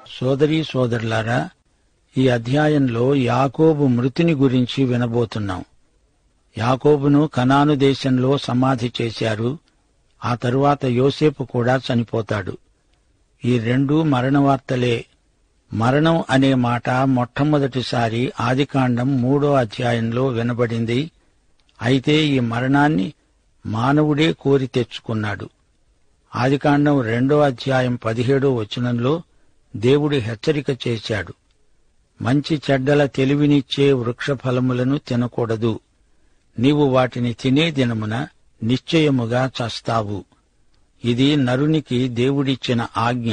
సోదరీ సోదరులారా, ఈ అధ్యాయంలో యాకోబు మృతిని గురించి వినబోతున్నాం. యాకోబును కనాను దేశంలో సమాధి చేశారు. ఆ తరువాత యోసేపు కూడా చనిపోతాడు. ఈ రెండూ మరణవార్తలే. మరణం అనే మాట మొట్టమొదటిసారి ఆదికాండం 3వ అధ్యాయంలో వినబడింది. అయితే ఈ మరణాన్ని మానవుడే కోరి తెచ్చుకున్నాడు. ఆదికాండం 2వ అధ్యాయం 17వ వచనంలో దేవుడు హెచ్చరిక చేశాడు. మంచి చెడ్డల తెలివినిచ్చే వృక్షఫలములను తినకూడదు. నీవు వాటిని తినే దినమున నిశ్చయముగా చస్తావు. ఇది నరునికి దేవుడిచ్చిన ఆజ్ఞ.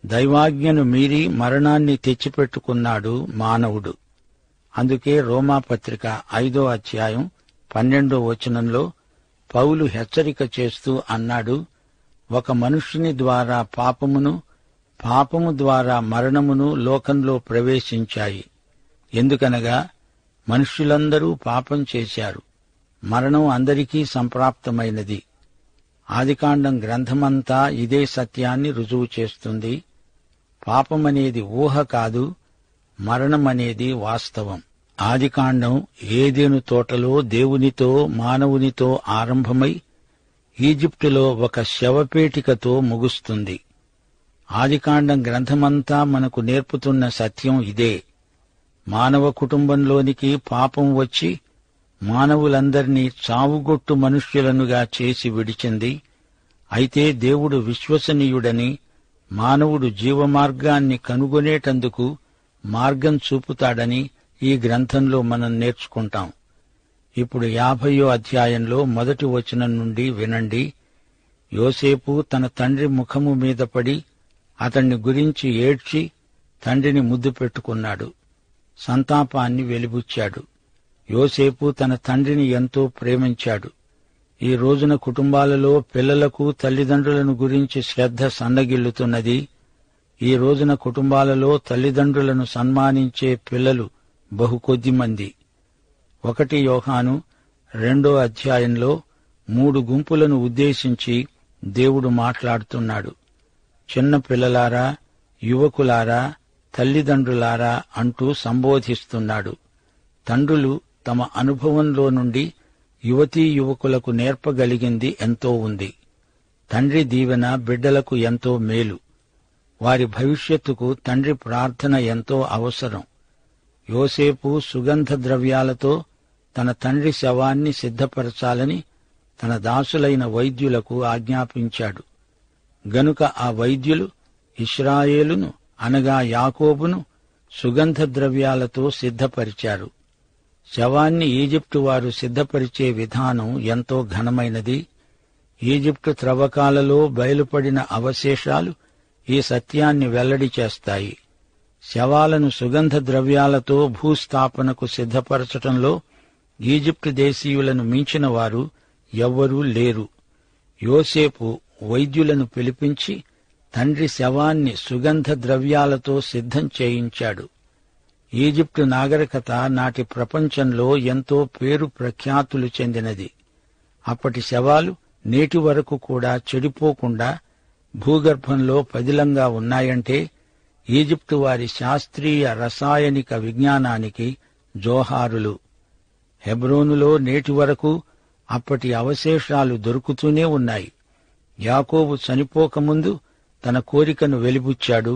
దైవాజ్ఞను మీరి మరణాన్ని తెచ్చిపెట్టుకున్నాడు మానవుడు. అందుకే రోమాపత్రిక 5వ అధ్యాయం 12వ వచనంలో పౌలు హెచ్చరిక చేస్తూ అన్నాడు, ఒక మనుష్యుని ద్వారా పాపమును, పాపము ద్వారా మరణమును లోకంలో ప్రవేశించాయి. ఎందుకనగా మనుష్యులందరూ పాపం చేశారు. మరణం అందరికీ సంప్రాప్తమైనది. ఆదికాండం గ్రంథమంతా ఇదే సత్యాన్ని రుజువు చేస్తుంది. పాపమనేది ఊహ కాదు, మరణమనేది వాస్తవం. ఆదికాండం ఏదెను తోటలో దేవునితో మానవునితో ఆరంభమై ఈజిప్టులో ఒక శవపేటికతో ముగుస్తుంది. ఆదికాండం గ్రంథమంతా మనకు నేర్పుతున్న సత్యం ఇదే. మానవ కుటుంబంలోనికి పాపం వచ్చి మానవులందర్నీ చావుగొట్టు మనుష్యులనుగా చేసి విడిచింది. అయితే దేవుడు విశ్వసనీయుడని, మానవుడు జీవమార్గాన్ని కనుగొనేటందుకు మార్గం చూపుతాడని ఈ గ్రంథంలో మనం నేర్చుకుంటాం. ఇప్పుడు 50వ అధ్యాయంలో 1వ వచనం నుండి వినండి. యోసేపు తన తండ్రి ముఖము మీద పడి అతణ్ణి గురించి ఏడ్చి తండ్రిని ముద్దు పెట్టుకున్నాడు. సంతాపాన్ని వెలిబుచ్చాడు. యోసేపు తన తండ్రిని ఎంతో ప్రేమించాడు. ఈ రోజున కుటుంబాలలో పిల్లలకు తల్లిదండ్రులను గురించి శ్రద్ధ సన్నగిల్లుతున్నది. ఈ రోజున కుటుంబాలలో తల్లిదండ్రులను సన్మానించే పిల్లలు బహు కొద్దిమంది. 1 యోహాను 2వ అధ్యాయంలో 3 గుంపులను ఉద్దేశించి దేవుడు మాట్లాడుతున్నాడు. చిన్న పిల్లలారా, యువకులారా, తల్లిదండ్రులారా అంటూ సంబోధిస్తున్నాడు. తండ్రులు తమ అనుభవంలో నుండి యువతీ యువకులకు నేర్పగలిగింది ఎంతో ఉంది. తండ్రి దీవెన బిడ్డలకు ఎంతో మేలు. వారి భవిష్యత్తుకు తండ్రి ప్రార్థన ఎంతో అవసరం. యోసేపు సుగంధ ద్రవ్యాలతో తన తండ్రి శవాన్ని సిద్ధపరచాలని తన దాసులైన వైద్యులకు ఆజ్ఞాపించాడు. గనుక ఆ వైద్యులు ఇశ్రాయేలును అనగా యాకోబును సుగంధ ద్రవ్యాలతో సిద్ధపరిచారు. శవాన్ని ఈజిప్టు వారు సిద్ధపరిచే విధానం ఎంతో ఘనమైనది. ఈజిప్టు త్రవ్వకాలలో బయలుపడిన అవశేషాలు ఈ సత్యాన్ని వెల్లడి చేస్తాయి. శవాలను సుగంధ ద్రవ్యాలతో భూస్థాపనకు సిద్ధపరచటంలో ఈజిప్టు దేశీయులను మించిన వారు ఎవ్వరూ లేరు. యోసేపు వైద్యులను పిలిపించి తండ్రి శవాన్ని సుగంధ ద్రవ్యాలతో సిద్ధం చేయించాడు. ఈజిప్టు నాగరికత నాటి ప్రపంచంలో ఎంతో పేరు ప్రఖ్యాతులు చెందినది. అప్పటి శవాలు నేటి వరకు కూడా చెడిపోకుండా భూగర్భంలో పదిలంగా ఉన్నాయంటే ఈజిప్టు వారి శాస్త్రీయ రసాయనిక విజ్ఞానానికి జోహారులు. హెబ్రోనులో నేటి వరకు అప్పటి అవశేషాలు దొరుకుతూనే ఉన్నాయి. యాకోబు చనిపోకముందు తన కోరికను వెలిబుచ్చాడు.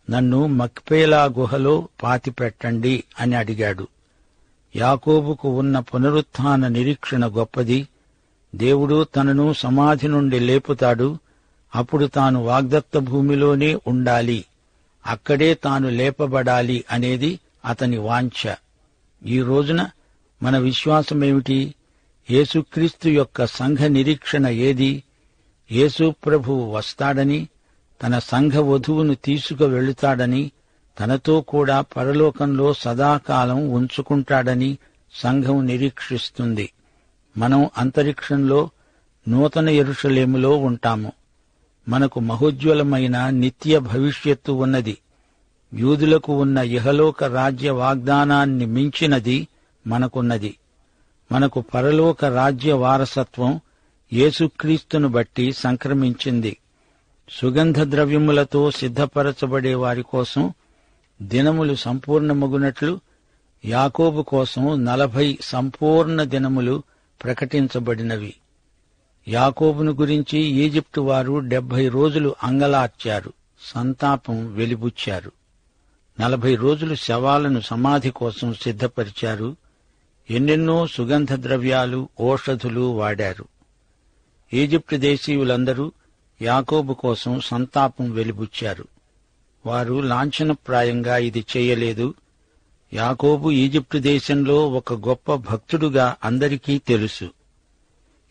నన్ను మక్పేలా గుహలో పాతిపెట్టండి అని అడిగాడు. యాకోబుకు ఉన్న పునరుత్థాన నిరీక్షణ గొప్పది. దేవుడు తనను సమాధి నుండి లేపుతాడు. అప్పుడు తాను వాగ్దత్త భూమిలోనే ఉండాలి, అక్కడే తాను లేపబడాలి అనేది అతని వాంఛ. ఈ రోజున మన విశ్వాసమేమిటి? యేసుక్రీస్తు యొక్క సంఘ నిరీక్షణ ఏది? యేసు ప్రభువు వస్తాడని, తన సంఘ వధువును తీసుకువెళుతాడని, తనతో కూడా పరలోకంలో సదాకాలం ఉంచుకుంటాడని సంఘం నిరీక్షిస్తుంది. మనం అంతరిక్షంలో నూతన యెరూషలేములో ఉంటాము. మనకు మహోజ్వలమైన నిత్య భవిష్యత్తు ఉన్నది. యూదులకు ఉన్న ఇహలోక రాజ్య వాగ్దానాన్ని మించినది మనకున్నది. మనకు పరలోక రాజ్య వారసత్వం యేసుక్రీస్తును బట్టి సంక్రమించింది. సుగంధ ద్రవ్యములతో సిద్ధపరచబడే వారి కోసం దినములు సంపూర్ణమగునట్లు యాకోబు కోసం 40 సంపూర్ణ దినములు ప్రకటించబడినవి. యాకోబును గురించి ఈజిప్టు వారు 70 రోజులు అంగలార్చారు, సంతాపం వెలిబుచ్చారు. 40 రోజులు శవాలను సమాధి కోసం సిద్ధపరిచారు. ఎన్నెన్నో సుగంధ ద్రవ్యాలు, ఓషధులు వాడారు. ఈజిప్టు దేశీయులందరూ యాకోబు కోసం సంతాపం వెలిబుచ్చారు. వారు లాంఛనప్రాయంగా ఇది చేయలేదు. యాకోబు ఈజిప్టు దేశంలో ఒక గొప్ప భక్తుడుగా అందరికీ తెలుసు.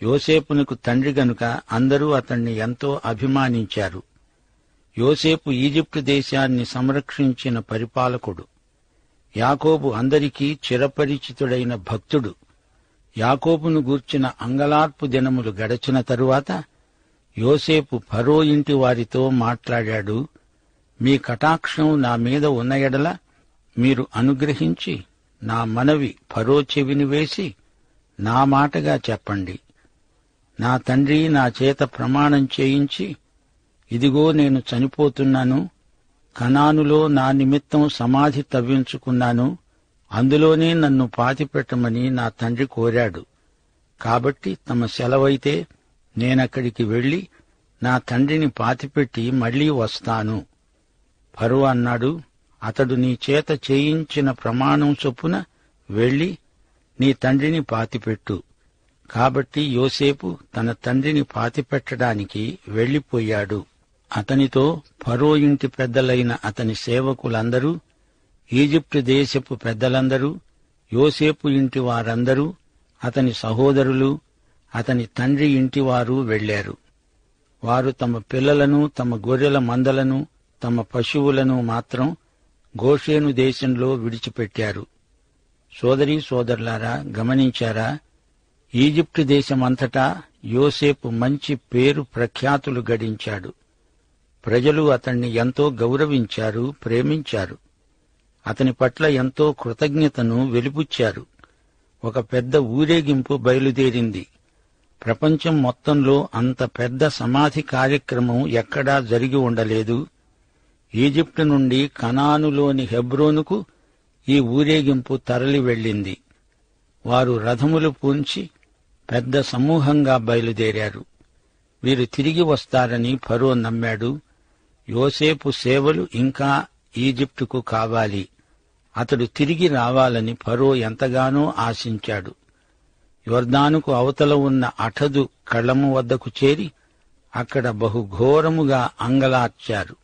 యోసేపునకు తండ్రి గనుక అందరూ అతణ్ణి ఎంతో అభిమానించారు. యోసేపు ఈజిప్టు దేశాన్ని సంరక్షించిన పరిపాలకుడు. యాకోబు అందరికీ చిరపరిచితుడైన భక్తుడు. యాకోబును గూర్చిన అంగలార్పు దినములు గడచిన తరువాత యోసేపు ఫరో ఇంటి వారితో మాట్లాడాడు. మీ కటాక్షం నా మీద ఉన్న ఎడల మీరు అనుగ్రహించి నా మనవి ఫరో చెవిని వేసి నా మాటగా చెప్పండి. నా తండ్రి నా చేత ప్రమాణం చేయించి, ఇదిగో నేను చనిపోతున్నాను, కనానులో నా నిమిత్తం సమాధి తవ్వించుకున్నాను, అందులోనే నన్ను పాతిపెట్టమని నా తండ్రి కోరాడు. కాబట్టి తమ సెలవైతే నేనక్కడికి వెళ్లి నా తండ్రిని పాతిపెట్టి మళ్లీ వస్తాను. ఫరో అన్నాడు, అతడు నీ చేత చేయించిన ప్రమాణం చొప్పున వెళ్లి నీ తండ్రిని పాతిపెట్టు. కాబట్టి యోసేపు తన తండ్రిని పాతిపెట్టడానికి వెళ్లిపోయాడు. అతనితో ఫరో ఇంటి పెద్దలైన అతని సేవకులందరూ, ఈజిప్టు దేశపు పెద్దలందరూ, యోసేపు ఇంటి వారందరూ, అతని సహోదరులు, అతని తండ్రి ఇంటివారు వెళ్లారు. వారు తమ పిల్లలను, తమ గొర్రెల మందలను, తమ పశువులను మాత్రం గోషేను దేశంలో విడిచిపెట్టారు. సోదరీ సోదరులారా, గమనించారా? ఈజిప్టు దేశమంతటా యోసేపు మంచి పేరు ప్రఖ్యాతులు గడించాడు. ప్రజలు అతణ్ణి ఎంతో గౌరవించారు, ప్రేమించారు. అతని పట్ల ఎంతో కృతజ్ఞతను వెలిబుచ్చారు. ఒక పెద్ద ఊరేగింపు బయలుదేరింది. ప్రపంచం మొత్తంలో అంత పెద్ద సమాధి కార్యక్రమం ఎక్కడా జరిగి ఉండలేదు. ఈజిప్టు నుండి కనానులోని హెబ్రోనుకు ఈ ఊరేగింపు తరలి వెళ్ళింది. వారు రథములు పూంచి పెద్ద సమూహంగా బయలుదేరారు. వీరు తిరిగి వస్తారని ఫరో నమ్మాడు. యోసేపు సేవలు ఇంకా ఈజిప్టుకు కావాలి. అతడు తిరిగి రావాలని ఫరో ఎంతగానో ఆశించాడు. యొర్దానుకు అవతల ఉన్న అఠదు కళ్ళము వద్దకు చేరి అక్కడ బహుఘోరముగా అంగలార్చారు.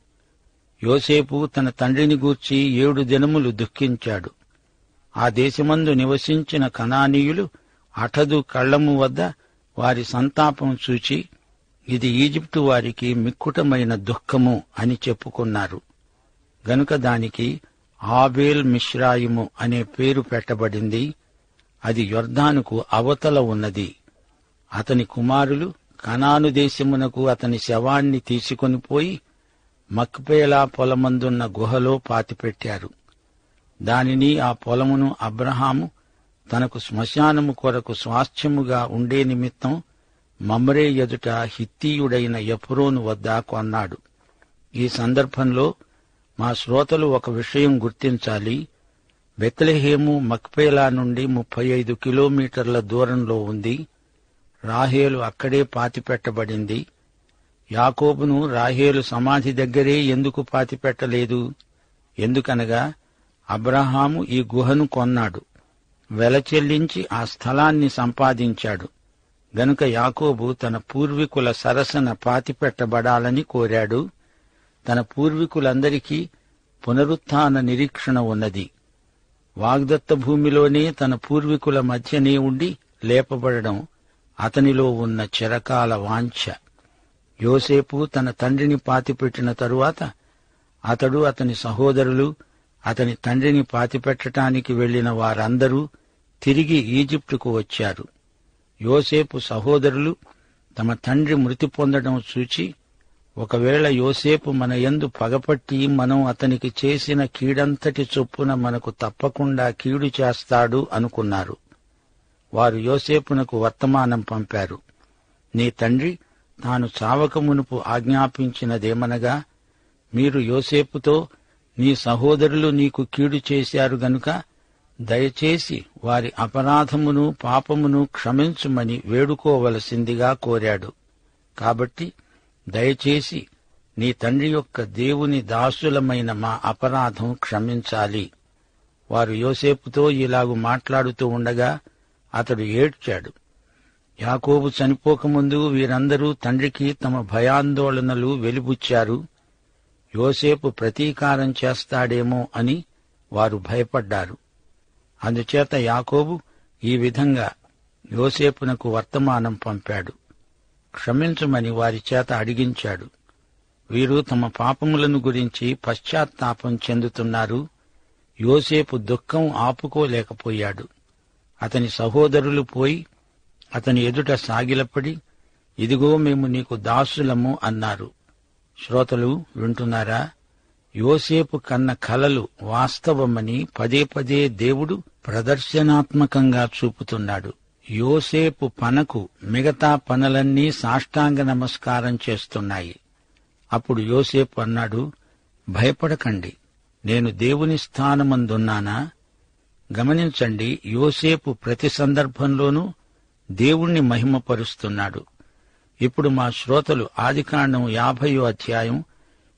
యోసేపు తన తండ్రిని గూర్చి 7 దినములు దుఃఖించాడు. ఆ దేశమందు నివసించిన కనానీయులు అఠదు కళ్ళము వద్ద వారి సంతాపం చూచి, ఇది ఈజిప్టు వారికి మిక్కుటమైన దుఃఖము అని చెప్పుకున్నారు. గనుక దానికి ఆబేల్ మిశ్రాయిము అనే పేరు పెట్టబడింది. అది యొర్దానుకు అవతల ఉన్నది. అతని కుమారులు కనాను దేశమునకు అతని శవాన్ని తీసుకొనిపోయి మక్పేలా పొలమందున్న గుహలో పాతిపెట్టారు. దానిని, ఆ పొలమును అబ్రహాము తనకు శ్మశానము కొరకు స్వాస్థ్యముగా ఉండే నిమిత్తం మమ్రే ఎదుట హిత్తీయుడైన ఎఫ్రోను వద్ద కొన్నాడు. ఈ సందర్భంలో మా శ్రోతలు ఒక విషయం గుర్తించాలి. బెత్లెహేము మక్పేలా నుండి 35 కిలోమీటర్ల దూరంలో ఉంది. రాహేలు అక్కడే పాతిపెట్టబడింది. యాకోబును రాహేలు సమాధి దగ్గరే ఎందుకు పాతిపెట్టలేదు? ఎందుకనగా అబ్రహాము ఈ గుహను కొన్నాడు, వెల చెల్లించి ఆ స్థలాన్ని సంపాదించాడు. గనుక యాకోబు తన పూర్వీకుల సరసన పాతిపెట్టబడాలని కోరాడు. తన పూర్వీకులందరికీ పునరుత్థాన నిరీక్షణ ఉన్నది. వాగ్దత్త భూమిలోనే తన పూర్వీకుల మధ్యనే ఉండి లేపబడడం అతనిలో ఉన్న చిరకాల వాంఛ. యోసేపు తన తండ్రిని పాతిపెట్టిన తరువాత అతడు, అతని సహోదరులు, అతని తండ్రిని పాతిపెట్టడానికి వెళ్లిన వారందరూ తిరిగి ఈజిప్టుకు వచ్చారు. యోసేపు సహోదరులు తమ తండ్రి మృతి పొందడం చూచి, ఒకవేళ యోసేపు మన యందు పగపట్టి మనం అతనికి చేసిన కీడంతటి చొప్పున మనకు తప్పకుండా కీడు చేస్తాడు అనుకున్నారు. వారు యోసేపునకు వర్తమానం పంపారు. నీ తండ్రి తాను చావక మునుపు ఆజ్ఞాపించినదేమనగా, మీరు యోసేపుతో, నీ సహోదరులు నీకు కీడు చేశారు గనుక దయచేసి వారి అపరాధమును పాపమును క్షమించుమని వేడుకోవలసిందిగా కోరాడు. కాబట్టి దయచేసి నీ తండ్రి యొక్క దేవుని దాసులమైన మా అపరాధం క్షమించాలి. వారు యోసేపుతో ఇలాగు మాట్లాడుతూ ఉండగా అతడు ఏడ్చాడు. యాకోబు చనిపోకముందు వీరందరూ తండ్రికి తమ భయాందోళనలు వెలిబుచ్చారు. యోసేపు ప్రతీకారం చేస్తాడేమో అని వారు భయపడ్డారు. అందుచేత యాకోబు ఈ విధంగా యోసేపునకు వర్తమానం పంపాడు. క్షమించమని వారి చేత అడిగించాడు. వీరు తమ పాపములను గురించి పశ్చాత్తాపం చెందుతున్నారు. యోసేపు దుఃఖం ఆపుకోలేకపోయాడు. అతని సహోదరులు పోయి అతని ఎదుట సాగిలపడి, ఇదిగో మేము నీకు దాసులము అన్నారు. శ్రోతలు వింటున్నారా? యోసేపు కన్న కలలు వాస్తవమని పదే పదే దేవుడు ప్రదర్శనాత్మకంగా చూపుతున్నాడు. యోసేపు పనకు మిగతా పనులన్నీ సాష్టాంగ నమస్కారం చేస్తున్నాయి. అప్పుడు యోసేపు అన్నాడు, భయపడకండి, నేను దేవుని స్థానమందున్నానా? గమనించండి, యోసేపు ప్రతి సందర్భంలోనూ దేవుణ్ణి మహిమపరుస్తున్నాడు. ఇప్పుడు మా శ్రోతలు ఆదికాండం 50వ అధ్యాయం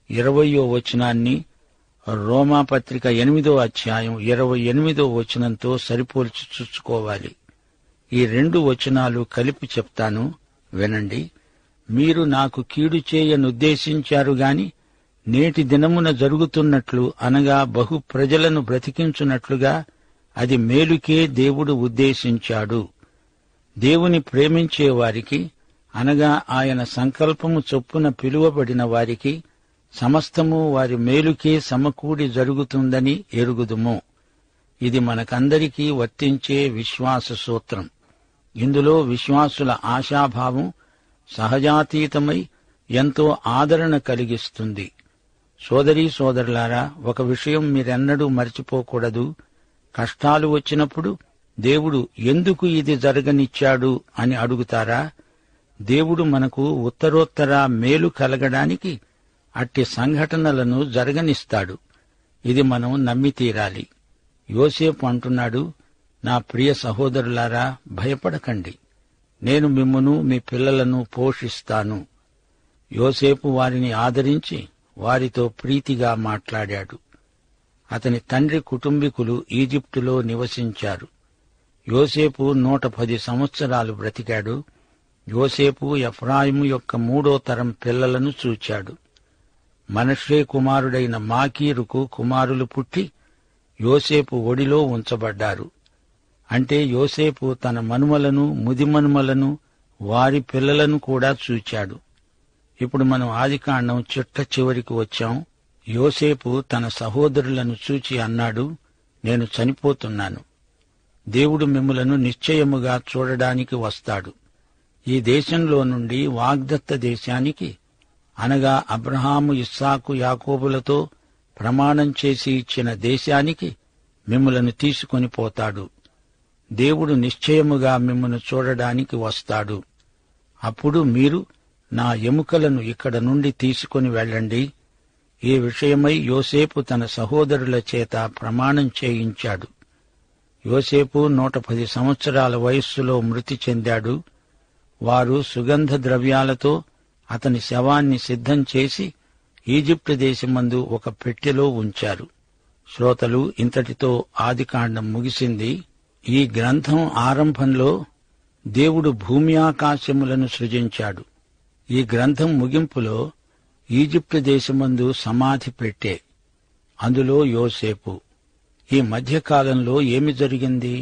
20వ వచనాన్ని రోమాపత్రిక 8వ అధ్యాయం 28వ వచనంతో సరిపోల్చి చూసుకోవాలి. ఈ 2 వచనాలు కలిపి చెప్తాను, వినండి. మీరు నాకు కీడు చేయనుద్దేశించారు గాని నేటి దినమున జరుగుతున్నట్లు, అనగా బహు ప్రజలను బ్రతికించున్నట్లుగా అది మేలుకే దేవుడు ఉద్దేశించాడు. దేవుని ప్రేమించే వారికి, అనగా ఆయన సంకల్పము చొప్పున పిలువబడిన వారికి సమస్తము వారి మేలుకే సమకూడి జరుగుతుందని ఎరుగుదుము. ఇది మనకందరికీ వర్తించే విశ్వాస సూత్రం. ఇందులో విశ్వాసుల ఆశాభావం సహజాతీతమై ఎంతో ఆదరణ కలిగిస్తుంది. సోదరీ సోదరులారా, ఒక విషయం మీరెన్నడూ మర్చిపోకూడదు. కష్టాలు వచ్చినప్పుడు దేవుడు ఎందుకు ఇది జరగనిచ్చాడు అని అడుగుతారా? దేవుడు మనకు ఉత్తరోత్తర మేలు కలగడానికి అట్టి సంఘటనలను జరగనిస్తాడు. ఇది మనం నమ్మి తీరాలి. యోసేపు అంటున్నాడు, నా ప్రియ సహోదరులారా, భయపడకండి, నేను మిమ్మును మీ పిల్లలను పోషిస్తాను. యోసేపు వారిని ఆదరించి వారితో ప్రీతిగా మాట్లాడాడు. అతని తండ్రి కుటుంబీకులు ఈజిప్టులో నివసించారు. యోసేపు 110 సంవత్సరాలు బ్రతికాడు. యోసేపు ఎఫ్రాయిము యొక్క 3వ తరం పిల్లలను చూచాడు. మనష్షే కుమారుడైన మాకీరుకు కుమారులు పుట్టి యోసేపు ఒడిలో ఉంచబడ్డారు. అంటే యోసేపు తన మనుమలను, ముదిమనుమలను, వారి పిల్లలను కూడా చూచాడు. ఇప్పుడు మనం ఆదికాండం చిట్ట చివరికి వచ్చాం. యోసేపు తన సహోదరులను చూచి అన్నాడు, నేను చనిపోతున్నాను. దేవుడు మిమ్ములను నిశ్చయముగా చూడడానికి వస్తాడు. ఈ దేశంలో నుండి వాగ్దత్త దేశానికి, అనగా అబ్రహాము, ఇస్సాకు, యాకోబులతో ప్రమాణం చేసి ఇచ్చిన దేశానికి మిమ్ములను తీసుకొని పోతాడు. దేవుడు నిశ్చయముగా మిమ్మును చూడడానికి వస్తాడు. అప్పుడు మీరు నా ఎముకలను ఇక్కడ నుండి తీసుకొని వెళ్ళండి. ఈ విషయమై యోసేపు తన సహోదరుల చేత ప్రమాణం చేయించాడు. యోసేపు 110 సంవత్సరాల వయస్సులో మృతి చెందాడు. వారు సుగంధ ద్రవ్యాలతో అతని శవాన్ని సిద్ధం చేసి ఈజిప్టు దేశమందు ఒక పెట్టెలో ఉంచారు. శ్రోతలు, ఇంతటితో ఆదికాండం ముగిసింది. ఈ గ్రంథం ఆరంభంలో దేవుడు భూమి ఆకాశములను సృజించాడు. ఈ గ్రంథం ముగింపులో ఈజిప్టు దేశమందు సమాధి పెట్టె, అందులో యోసేపు. ఈ మధ్యకాలంలో ఏమి జరిగింది?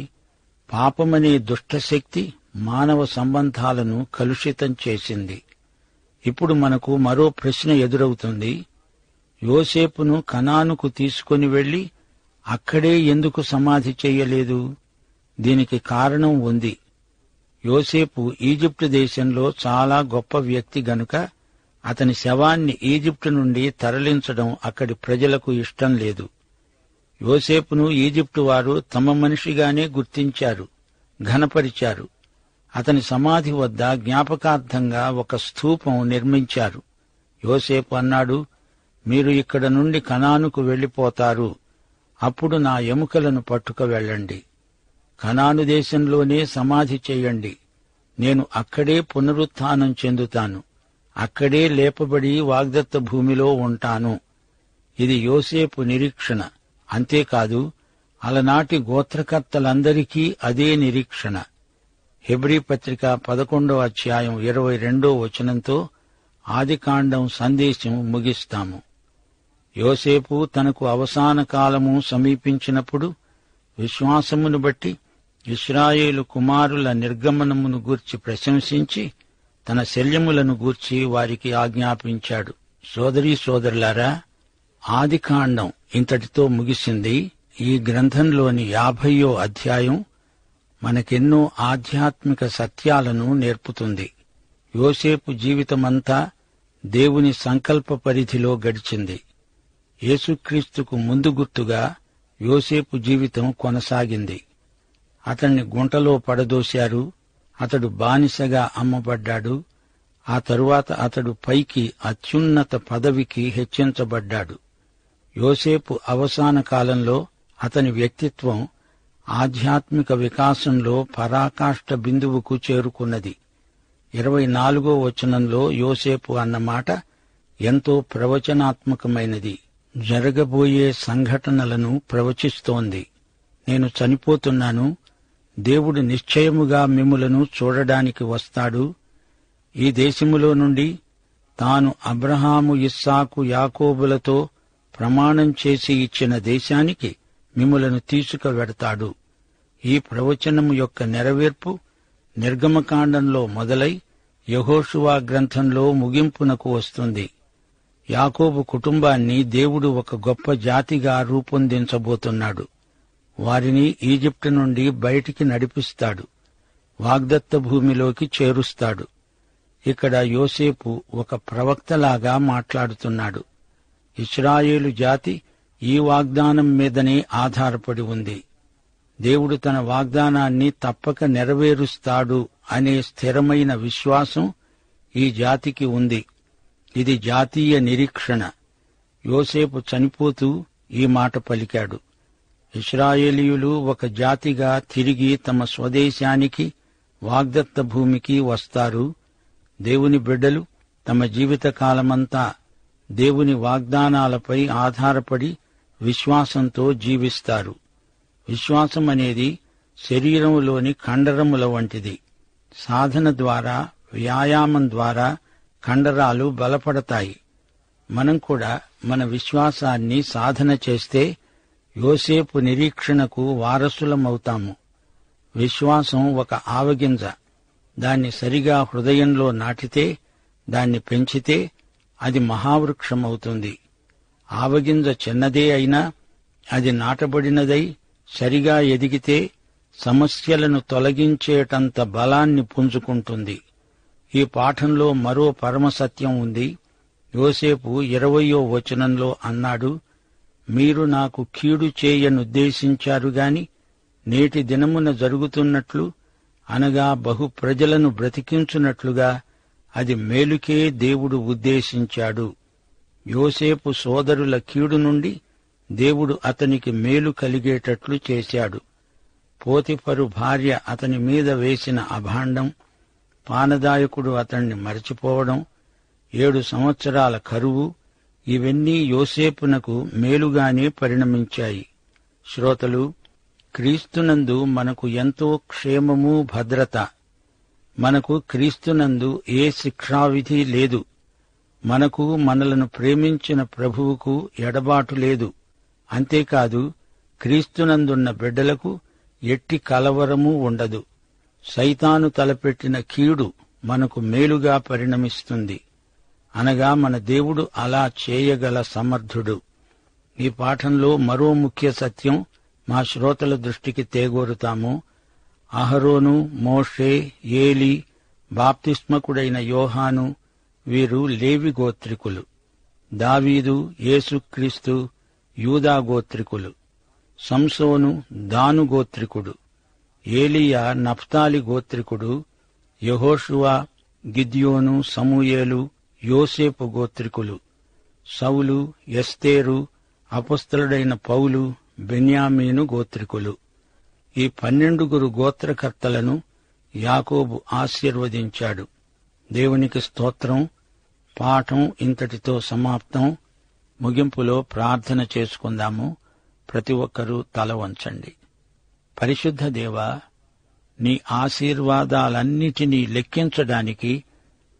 పాపమనే దుష్టశక్తి మానవ సంబంధాలను కలుషితం చేసింది. ఇప్పుడు మనకు మరో ప్రశ్న ఎదురవుతుంది. యోసేపును కనానుకు తీసుకొని వెళ్లి అక్కడే ఎందుకు సమాధి చెయ్యలేదు? దీనికి కారణం ఉంది. యోసేపు ఈజిప్టు దేశంలో చాలా గొప్ప వ్యక్తి గనుక అతని శవాన్ని ఈజిప్టు నుండి తరలించడం అక్కడి ప్రజలకు ఇష్టం లేదు. యోసేపును ఈజిప్టు వారు తమ మనిషిగానే గుర్తించారు, ఘనపరిచారు. అతని సమాధి వద్ద జ్ఞాపకార్థంగా ఒక స్తూపం నిర్మించారు. యోసేపు అన్నాడు, మీరు ఇక్కడ నుండి కనానుకు వెళ్లిపోతారు, అప్పుడు నా ఎముకలను పట్టుక వెళ్ళండి. కనాను దేశంలోనే సమాధి చెయ్యండి. నేను అక్కడే పునరుత్థానం చెందుతాను, అక్కడే లేపబడి వాగ్దత్త భూమిలో ఉంటాను. ఇది యోసేపు నిరీక్షణ. అంతేకాదు, అలనాటి గోత్రకర్తలందరికీ అదే నిరీక్షణ. హెబ్రీ పత్రిక 11వ అధ్యాయం 22వ వచనంతో ఆదికాండం సందేశం ముగిస్తాము. యోసేపు తనకు అవసాన కాలము సమీపించినప్పుడు విశ్వాసమును బట్టి ఇశ్రాయేలు కుమారుల నిర్గమనమును గూర్చి ప్రశంసించి తన శల్యములను గూర్చి వారికి ఆజ్ఞాపించాడు. సోదరీ సోదరులారా, ఆదికాండం ఇంతటితో ముగిసింది. ఈ గ్రంథంలోని 50వ అధ్యాయం మనకెన్నో ఆధ్యాత్మిక సత్యాలను నేర్పుతుంది. యోసేపు జీవితమంతా దేవుని సంకల్ప పరిధిలో గడిచింది. యేసుక్రీస్తుకు ముందు గుర్తుగా యోసేపు జీవితం కొనసాగింది. అతన్ని గుంటలో పడదోశారు. అతడు బానిసగా అమ్మబడ్డాడు. ఆ తరువాత అతడు పైకి అత్యున్నత పదవికి హెచ్చించబడ్డాడు. యోసేపు అవసాన కాలంలో అతని వ్యక్తిత్వం ఆధ్యాత్మిక వికాసంలో పరాకాష్ఠ బిందువుకు చేరుకున్నది. 24వ వచనంలో యోసేపు అన్నమాట ఎంతో ప్రవచనాత్మకమైనది. జరగబోయే సంఘటనలను ప్రవచిస్తోంది. నేను చనిపోతున్నాను, దేవుడు నిశ్చయముగా మిమ్ములను చూడడానికి వస్తాడు. ఈ దేశములో నుండి తాను అబ్రహాము, ఇస్సాకు, యాకోబులతో ప్రమాణం చేసి ఇచ్చిన దేశానికి మిమ్ములను తీసుకువెడతాడు. ఈ ప్రవచనము యొక్క నెరవేర్పు నిర్గమకాండంలో మొదలై యెహోషువ గ్రంథంలో ముగింపునకు వస్తుంది. యాకోబు కుటుంబాన్ని దేవుడు ఒక గొప్ప జాతిగా రూపొందించబోతున్నాడు. వారిని ఈజిప్టు నుండి బయటికి నడిపిస్తాడు, వాగ్దత్త భూమిలోకి చేరుస్తాడు. ఇక్కడ యోసేపు ఒక ప్రవక్తలాగా మాట్లాడుతున్నాడు. ఇశ్రాయేలు జాతి ఈ వాగ్దానం మీదనే ఆధారపడి ఉంది. దేవుడు తన వాగ్దానాన్ని తప్పక నెరవేరుస్తాడు అనే స్థిరమైన విశ్వాసం ఈ జాతికి ఉంది. ఇది జాతీయ నిరీక్షణ. యోసేపు చనిపోతూ ఈ మాట పలికాడు. ఇశ్రాయేలీయులు ఒక జాతిగా తిరిగి తమ స్వదేశానికి, వాగ్దత్త భూమికి వస్తారు. దేవుని బిడ్డలు తమ జీవితకాలమంతా దేవుని వాగ్దానాలపై ఆధారపడి విశ్వాసంతో జీవిస్తారు. విశ్వాసం అనేది శరీరంలోని కండరముల వంటిది. సాధన ద్వారా, వ్యాయామం ద్వారా కండరాలు బలపడతాయి. మనం కూడా మన విశ్వాసాన్ని సాధన చేస్తే యోసేపు నిరీక్షణకు వారసులమవుతాము. విశ్వాసం ఒక ఆవగింజ. దాన్ని సరిగా హృదయంలో నాటితే, దాన్ని పెంచితే అది మహావృక్షమవుతుంది. ఆవగింజ చిన్నదే అయినా అది నాటబడినదై సరిగా ఎదిగితే సమస్యలను తొలగించేటంత బలాన్ని పుంజుకుంటుంది. ఈ పాఠంలో మరో పరమసత్యం ఉంది. యోసేపు 20వ వచనంలో అన్నాడు, మీరు నాకు కీడు చేయనుద్దేశించారు గాని నేటి దినమున జరుగుతున్నట్లు, అనగా బహు ప్రజలను బ్రతికించున్నట్లుగా అది మేలుకే దేవుడు ఉద్దేశించాడు. యోసేపు సోదరుల కీడు నుండి దేవుడు అతనికి మేలు కలిగేటట్లు చేశాడు. పోతిఫరు భార్య అతని మీద వేసిన అభాండం, పానదాయకుడు అతణ్ణి మరచిపోవడం, 7 సంవత్సరాల కరువు, ఇవన్నీ యోసేపునకు మేలుగానే పరిణమించాయి. శ్రోతలు, క్రీస్తునందు మనకు ఎంతో క్షేమము, భద్రత. మనకు క్రీస్తునందు ఏ శిక్షావిధి లేదు. మనకు, మనలను ప్రేమించిన ప్రభువుకు ఎడబాటు లేదు. అంతేకాదు, క్రీస్తునందున్న బిడ్డలకు ఎట్టి కలవరము ఉండదు. సైతాను తలపెట్టిన కీడు మనకు మేలుగా పరిణమిస్తుంది. అనగా మన దేవుడు అలా చేయగల సమర్థుడు. ఈ పాఠంలో మరో ముఖ్య సత్యం మా శ్రోతల దృష్టికి తేగోరుతాము. అహరోను, మోషే, ఏలీ, బాప్తిస్మకుడైన యోహాను వీరు లేవి గోత్రికులు. దావీదు, యేసుక్రీస్తు యూదా గోత్రికులు. సంసోను దాను గోత్రికుడు. ఏలీయా నఫ్తాలి గోత్రికుడు, యెహోషువ, గిద్యోను, సమూయేలు, యోసేపు గోత్రికులు, సౌలు, ఎస్తేరు, అపొస్తలుడైన పౌలు, బెన్యామీను గోత్రికులు. ఈ 12 గోత్రకర్తలను యాకోబు ఆశీర్వదించాడు. దేవునికి స్తోత్రం. పాఠం ఇంతటితో సమాప్తం. ముగింపులో ప్రార్థన చేసుకుందాము. ప్రతి ఒక్కరూ తల వంచండి. పరిశుద్ధ దేవా, నీ ఆశీర్వాదాలన్నిటినీ లెక్కించడానికి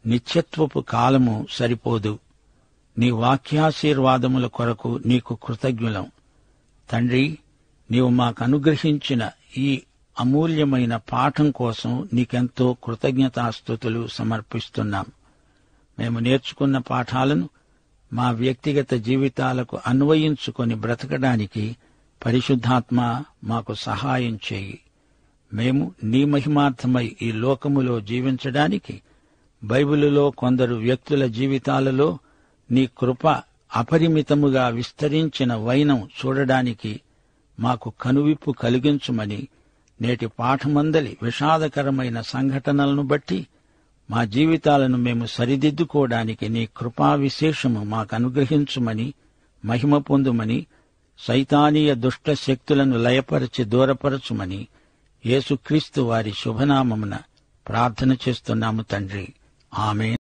నిత్యత్వపు కాలము సరిపోదు. నీ వాక్యాశీర్వాదముల కొరకు నీకు కృతజ్ఞులం. తండ్రి, నీవు మాకనుగ్రహించిన ఈ అమూల్యమైన పాఠం కోసం నీకెంతో కృతజ్ఞతాస్తుతులు సమర్పిస్తున్నాం. మేము నేర్చుకున్న పాఠాలను మా వ్యక్తిగత జీవితాలకు అన్వయించుకొని బ్రతకడానికి పరిశుద్ధాత్మ మాకు సహాయం చేయి. మేము నీ మహిమార్థమై ఈ లోకములో జీవించడానికి బైబిలులో కొందరు వ్యక్తుల జీవితాలలో నీ కృప అపరిమితముగా విస్తరించిన వైనం చూడడానికి మాకు కనువిప్పు కలిగించుమని, నేటి పాఠమందలి విషాదకరమైన సంఘటనలను బట్టి మా జీవితాలను మేము సరిదిద్దుకోవడానికి నీ కృపా విశేషము మాకనుగ్రహించుమని, మహిమ పొందుమని, సైతానీయ దుష్ట శక్తులను లయపరచి దూరపరచుమని యేసుక్రీస్తు వారి శుభనామమున ప్రార్థన చేస్తున్నాము తండ్రి. ఆమేన్.